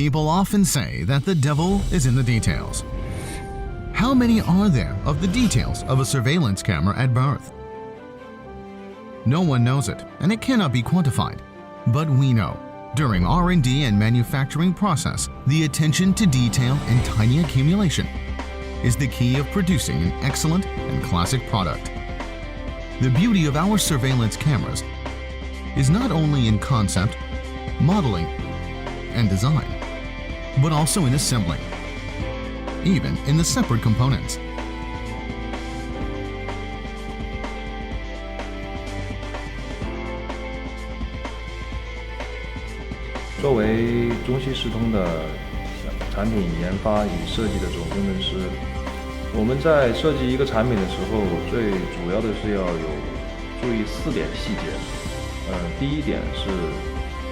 People often say that the devil is in the details. How many are there of the details of a surveillance camera at birth? No one knows it, and it cannot be quantified. But we know, during R&D and manufacturing process, the attention to detail and tiny accumulation is the key of producing an excellent and classic product. The beauty of our surveillance cameras is not only in concept, modeling, and design, but also in assembling, even in the separate components. 作为中西视通的产品研发与设计的总工程师，我们在设计一个产品的时候，最主要的是要有注意4点细节。第一点是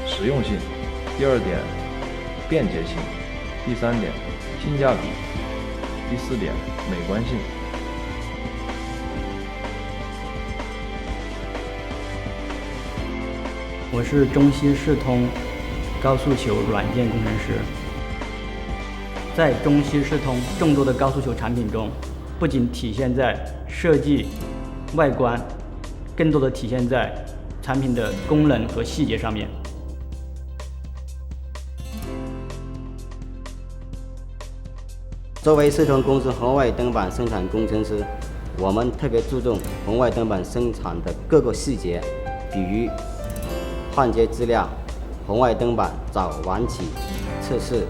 实用性，第二点便捷性，第3点性价比，第4点美观性。我是中西视通高速球软件工程师。在中西视通众多的高速球产品中，不仅体现在设计、外观，更多的体现在产品的功能和细节上面。作为视通公司红外灯板生产工程师，我们特别注重红外灯板生产的各个细节，比如焊接质量、红外灯板早晚起测试、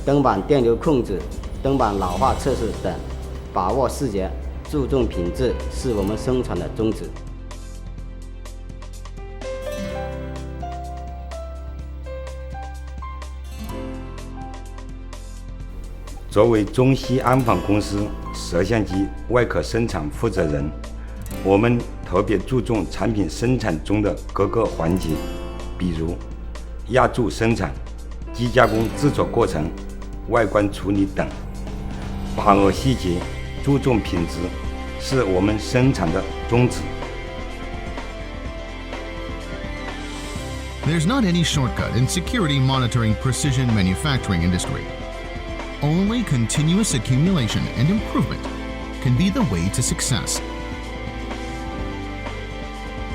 灯板电流控制、灯板老化测试等，把握细节，注重品质是我们生产的宗旨。作为中西安防公司摄像机外壳生产负责人，我们特别注重产品生产中的各个环节，比如压铸生产、机加工制作过程、外观处理等，把握细节，注重品质，是我们生产的宗旨。There's not any shortcut in security monitoring precision manufacturing industry. Only continuous accumulation and improvement can be the way to success.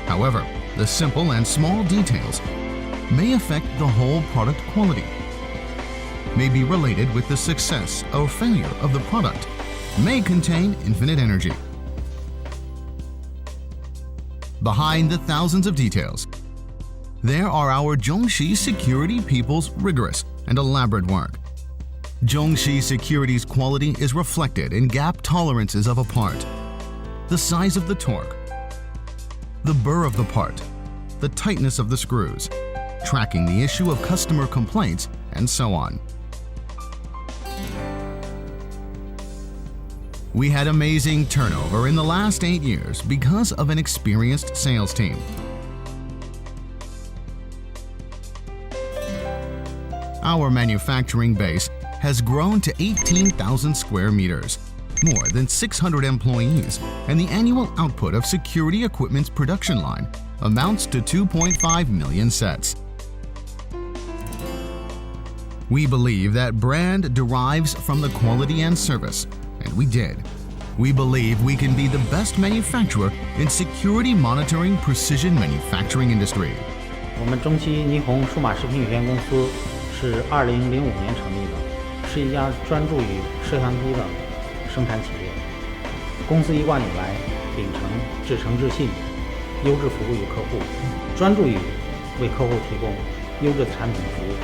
However, the simple and small details may affect the whole product quality, may be related with the success or failure of the product, may contain infinite energy. Behind the thousands of details, there are our Zhongxi security people's rigorous and elaborate work. Zhongxi Security's quality is reflected in gap tolerances of a part, the size of the torque, the burr of the part, the tightness of the screws, tracking the issue of customer complaints, and so on. We had amazing turnover in the last 8 years because of an experienced sales team. Our manufacturing base has grown to 18,000 square meters, more than 600 employees, and the annual output of security equipment's production line amounts to 2.5 million sets. We believe that brand derives from the quality and service, and we did. We believe we can be the best manufacturer in security monitoring precision manufacturing industry. 我们中期NIHON数码食品有限公司是2005年成立的，是一家专注于摄像机的生产企业。公司一贯以来秉承至诚至信、优质服务于客户，专注于为客户提供优质的产品服务。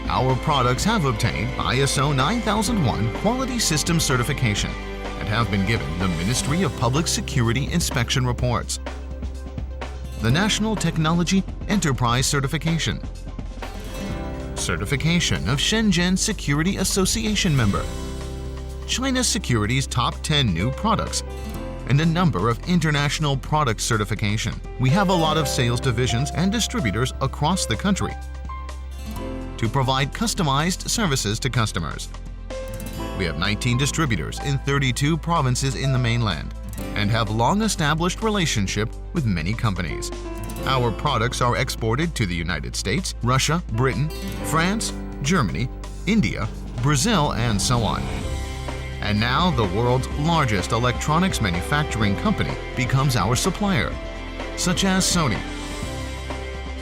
Our products have obtained ISO 9001 Quality System Certification and have been given the Ministry of Public Security inspection reports, the National Technology Enterprise Certification, certification of Shenzhen Security Association member, China Security's top 10 new products, and a number of international product certification. We have a lot of sales divisions and distributors across the country to provide customized services to customers. We have 19 distributors in 32 provinces in the mainland and have long established relationship with many companies. Our products are exported to the United States, Russia, Britain, France, Germany, India, Brazil, and so on. And now the world's largest electronics manufacturing company becomes our supplier, such as Sony,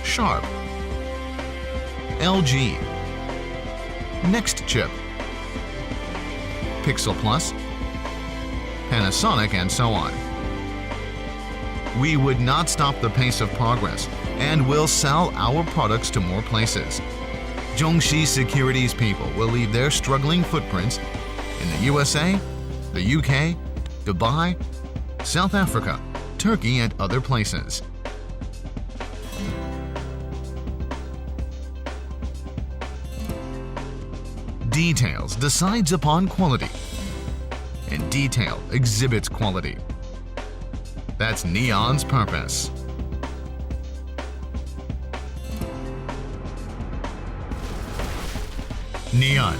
Sharp, LG, Nextchip, Pixel Plus, Panasonic, and so on. We would not stop the pace of progress and will sell our products to more places. Zhongxi Securities people will leave their struggling footprints in the USA, the UK, Dubai, South Africa, Turkey, and other places. Details decides upon quality, and detail exhibits quality. That's NIHON's purpose. NIHON,